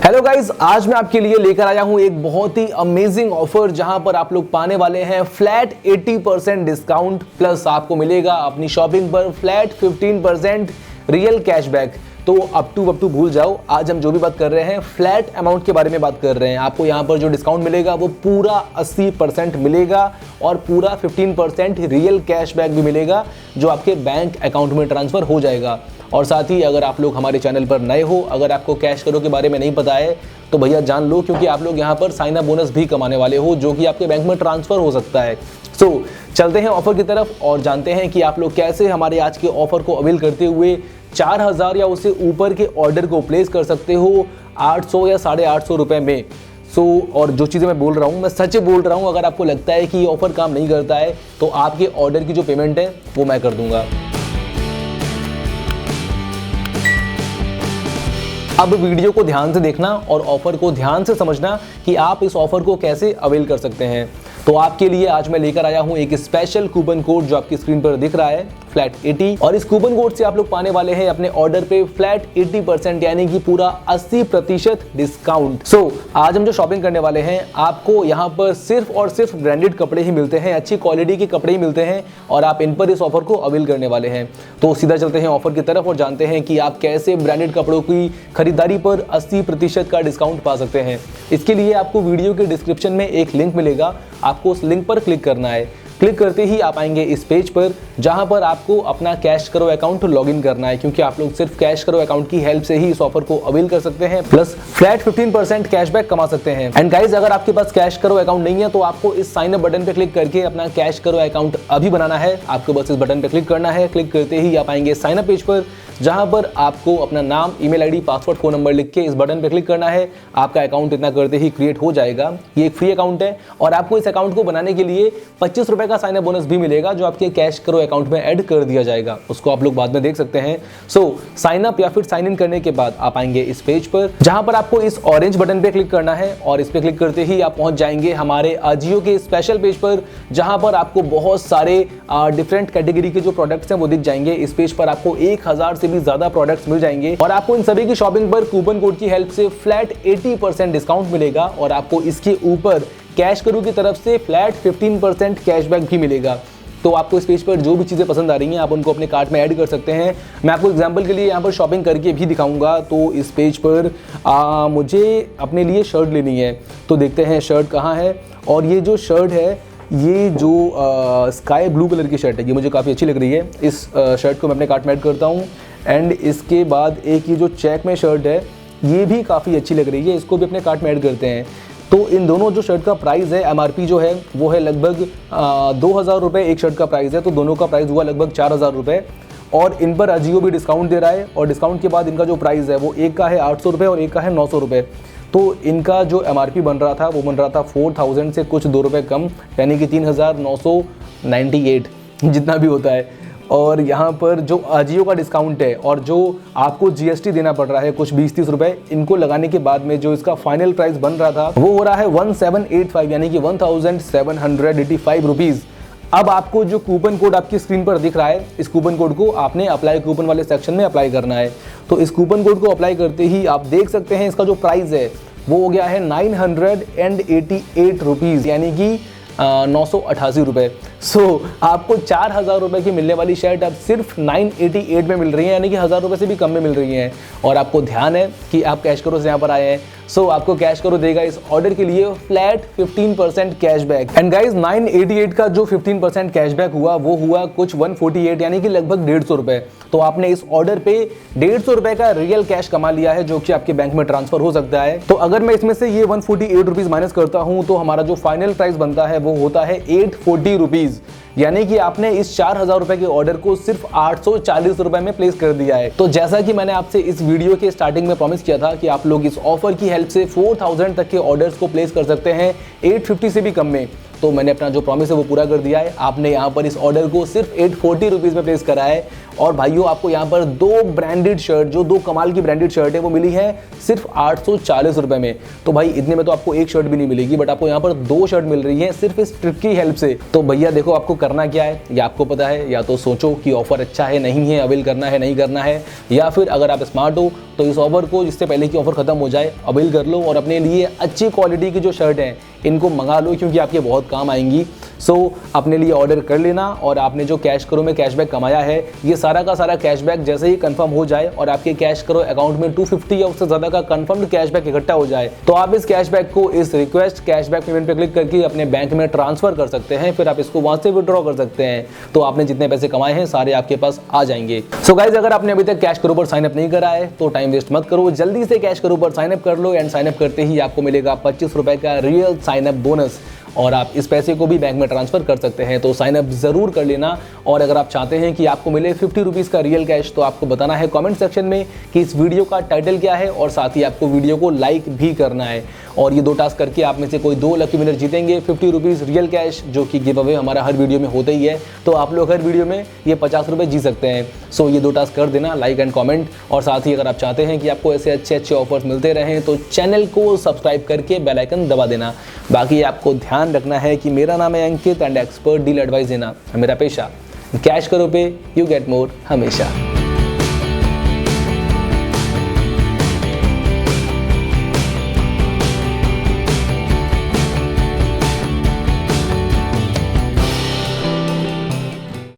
Hello guys, आज मैं आपके लिए लेकर आया हूं एक बहुत ही अमेजिंग ऑफर जहां पर आप लोग पाने वाले हैं फ्लैट 80% डिस्काउंट प्लस आपको मिलेगा अपनी शॉपिंग पर फ्लैट 15% रियल कैशबैक। तो अप टू भूल जाओ, आज हम जो भी बात कर रहे हैं फ्लैट अमाउंट के बारे में बात कर रहे हैं। आपको यहाँ पर जो डिस्काउंट मिलेगा वो पूरा 80% मिलेगा और पूरा 15% रियल कैशबैक भी मिलेगा जो आपके बैंक अकाउंट में ट्रांसफर हो जाएगा। और साथ ही अगर आप लोग हमारे चैनल पर नए हो, अगर आपको कैश करो के बारे में नहीं पता है तो भैया जान लो, क्योंकि आप लोग यहाँ पर साइन अप बोनस भी कमाने वाले हो जो कि आपके बैंक में ट्रांसफर हो सकता है। सो चलते हैं ऑफर की तरफ और जानते हैं कि आप लोग कैसे हमारे आज के ऑफर को अवेल करते हुए 4000 या उससे ऊपर के ऑर्डर को प्लेस कर सकते हो 800 या 850 रुपये में। और जो चीज़ें मैं बोल रहा हूँ मैं सच बोल रहा हूँ। अगर आपको लगता है कि ये ऑफर काम नहीं करता है तो आपके ऑर्डर की जो पेमेंट है वो मैं कर दूंगा। अब वीडियो को ध्यान से देखना और ऑफर को ध्यान से समझना कि आप इस ऑफर को कैसे अवेल कर सकते हैं। तो आपके लिए आज मैं लेकर आया हूं एक स्पेशल कूपन कोड जो आपकी स्क्रीन पर दिख रहा है फ्लैट 80, और इस कूपन कोड से आप लोग पाने वाले हैं अपने ऑर्डर पे फ्लैट 80% यानी कि पूरा 80% डिस्काउंट। आज हम जो शॉपिंग करने वाले हैं आपको यहाँ पर सिर्फ और सिर्फ ब्रांडेड कपड़े ही मिलते हैं, अच्छी क्वालिटी के कपड़े ही मिलते हैं और आप इन पर इस ऑफर को अवेल करने वाले हैं। तो सीधा चलते हैं ऑफर की तरफ और जानते हैं कि आप कैसे ब्रांडेड कपड़ों की खरीदारी पर 80% का डिस्काउंट पा सकते हैं। इसके लिए आपको वीडियो के डिस्क्रिप्शन में एक लिंक मिलेगा, आपको उस लिंक पर क्लिक करना है। क्लिक करते ही आप आएंगे इस पेज पर जहां पर आपको अपना कैश करो अकाउंट लॉगिन करना है, क्योंकि आप लोग सिर्फ कैश करो अकाउंट की हेल्प से ही इस ऑफर को अवेल कर सकते हैं प्लस फ्लैट 15% कैशबैक कमा सकते हैं। एंड गाइस, अगर आपके पास कैश करो अकाउंट नहीं है तो आपको इस साइन अप बटन पे क्लिक करके अपना कैश करो अकाउंट अभी बनाना है। आपको बस इस बटन पे क्लिक करना है। क्लिक करते ही आप आएंगे साइन अप पेज पर जहां पर आपको अपना नाम, email ID, password, phone number लिख के इस बटन पे क्लिक करना है। आपका अकाउंट इतना करते ही क्रिएट हो जाएगा। ये एक फ्री अकाउंट है और आपको इस अकाउंट को बनाने के लिए 25 रुपए का साइन अप बोनस भी मिलेगा जो आपके कैश करो अकाउंट में ऐड कर दिया जाएगा। उसको आप लोग बाद में देख सकते हैं। साइन अप या फिर साइन इन करने के बाद आप आएंगे इस पेज पर जहां पर आपको इस ऑरेंज बटन पे क्लिक करना है और इस पे क्लिक करते ही आप पहुंच जाएंगे हमारे अजियो के स्पेशल पेज पर जहां पर आपको बहुत सारे डिफरेंट कैटेगरी के जो प्रोडक्ट्स हैं वो दिख जाएंगे। इस पेज पर आपको 1000 से भी ज्यादा प्रोडक्ट्स मिल जाएंगे और आपको इन सभी की शॉपिंग पर कूपन कोड की हेल्प से फ्लैट 80% डिस्काउंट मिलेगा और आपको इसके ऊपर कैश करो की तरफ से फ्लैट 15% कैशबैक भी मिलेगा। तो आपको इस पेज पर जो भी चीज़ें पसंद आ रही हैं आप उनको अपने कार्ट में ऐड कर सकते हैं। मैं आपको एग्जांपल के लिए यहाँ पर शॉपिंग करके भी दिखाऊंगा। तो इस पेज पर मुझे अपने लिए शर्ट लेनी है, तो देखते हैं शर्ट कहाँ है। और ये जो शर्ट है, ये जो स्काई ब्लू कलर की शर्ट है, ये मुझे काफ़ी अच्छी लग रही है। इस शर्ट को मैं अपने कार्ट में ऐड करता हूँ। एंड इसके बाद एक ये जो चेक में शर्ट है ये भी काफ़ी अच्छी लग रही है, इसको भी अपने कार्ट में ऐड करते हैं। तो इन दोनों जो शर्ट का प्राइस है, एमआरपी जो है वो है लगभग 2000 रुपये एक शर्ट का प्राइस है, तो दोनों का प्राइस हुआ लगभग 4000 रुपये। और इन पर अजियो भी डिस्काउंट दे रहा है और डिस्काउंट के बाद इनका जो प्राइस है वो एक का है 800 रुपये और एक का है 900 रुपये। तो इनका जो एमआरपी बन रहा था वो बन रहा था 4000 से कुछ 2 रुपये कम, यानी कि 3998 जितना भी होता है। और यहाँ पर जो अजियो का डिस्काउंट है और जो आपको जीएसटी देना पड़ रहा है कुछ 20-30 रुपये, इनको लगाने के बाद में जो इसका फाइनल प्राइस बन रहा था वो हो रहा है 1785 यानी कि 1785 रुपीज़। अब आपको जो कूपन कोड आपकी स्क्रीन पर दिख रहा है, इस कूपन कोड को आपने अप्लाई कूपन वाले सेक्शन में अप्लाई करना है। तो इस कूपन कोड को अप्लाई करते ही आप देख सकते हैं इसका जो प्राइस है वो हो गया है 988 रुपीज़ यानी कि 988 रुपये। आपको 4000 रुपये की मिलने वाली शर्ट अब सिर्फ 988 में मिल रही है, यानी कि 1000 रुपये से भी कम में मिल रही है। और आपको ध्यान है कि आप कैश करो से यहाँ पर आए हैं, आपको कैश करो देगा इस ऑर्डर के लिए फ्लैट 15% कैशबैक। एंड गाइज 988 का जो 15% कैशबैक हुआ वो हुआ कुछ 148 यानी कि लगभग 150 रुपये। तो आपने इस ऑर्डर पे 150 रुपये का रियल कैश कमा लिया है जो कि आपके बैंक में ट्रांसफर हो सकता है। तो अगर मैं इसमें से ये 148 रुपीज़ माइनस करता हूँ तो हमारा जो फाइनल प्राइस बनता है वो होता है 840 रुपीज़, यानी कि आपने इस 4000 रुपए के ऑर्डर को सिर्फ 840 रुपए में प्लेस कर दिया है। तो जैसा कि मैंने आपसे इस वीडियो के स्टार्टिंग में प्रॉमिस किया था कि आप लोग इस ऑफर की हेल्प से 4000 तक के ऑर्डर्स को प्लेस कर सकते हैं 850 से भी कम में। तो मैंने अपना जो प्रॉमिस है वो पूरा कर दिया है। आपने यहाँ पर इस ऑर्डर को सिर्फ 840 रुपीज़ में प्लेस करा है। और भाइयों आपको यहाँ पर 2 ब्रांडेड शर्ट, जो 2 कमाल की ब्रांडेड शर्ट है वो मिली है सिर्फ 840 रुपये में। तो भाई इतने में तो आपको एक शर्ट भी नहीं मिलेगी, बट आपको यहाँ पर 2 शर्ट मिल रही है सिर्फ इस ट्रिक की हेल्प से। तो भैया देखो आपको करना क्या है ये आपको पता है, या तो सोचो कि ऑफर अच्छा है नहीं है, अवेल करना है नहीं करना है, या फिर अगर आप स्मार्ट हो तो इस ऑफर को जिससे पहले कि ऑफर खत्म हो जाए अवेल कर लो और अपने लिए अच्छी क्वालिटी की जो शर्ट हैं इनको मंगा लो, क्योंकि आपके बहुत काम आएंगी। सो अपने लिए ऑर्डर कर लेना और आपने जो कैश करो में कैशबैक कमाया है ये सारा का सारा कैशबैक जैसे ही कंफर्म हो जाए और आपके कैश करो अकाउंट में 250 या उससे ज़्यादा का कंफर्म्ड कैशबैक इकट्ठा हो जाए तो आप इस कैशबैक को इस रिक्वेस्ट कैशबैक पेमेंट पे क्लिक करके अपने बैंक में ट्रांसफर कर सकते हैं, फिर आप इसको वहां से विड्रॉ कर सकते हैं। तो आपने जितने पैसे कमाए हैं सारे आपके पास आ जाएंगे। सो गाइज, अगर आपने अभी तक कैश करो पर साइन अप नहीं करा है तो टाइम वेस्ट मत करो, जल्दी से कैश करो पर साइन अप कर लो एंड साइन अप करते ही आपको मिलेगा 25 रुपए का रियल साइन अप बोनस और आप इस पैसे को भी बैंक में ट्रांसफर कर सकते हैं। तो साइन अप जरूर कर लेना और अगर आप चाहते हैं कि आपको मिले 50 रुपीज़ का रियल कैश तो आपको बताना है कमेंट सेक्शन में कि इस वीडियो का टाइटल क्या है और साथ ही आपको वीडियो को लाइक भी करना है। और ये 2 टास्क करके आप में से कोई 2 लकी विनर जीतेंगे 50 रुपीज़ रियल कैश, जो कि गिव अवे हमारा हर वीडियो में होता ही है। तो आप लोग हर वीडियो में ये 50 रुपये जीत सकते हैं। सो ये 2 टास्क कर देना, लाइक एंड कॉमेंट। और साथ ही अगर आप चाहते हैं कि आपको ऐसे अच्छे अच्छे ऑफर्स मिलते रहें तो चैनल को सब्सक्राइब करके बेल आइकन दबा देना। बाकी आपको ध्यान रखना है कि मेरा नाम है अंकित एंड एक्सपर्ट डील एडवाइस देना है मेरा पेशा। कैश करो पे यू गेट मोर हमेशा।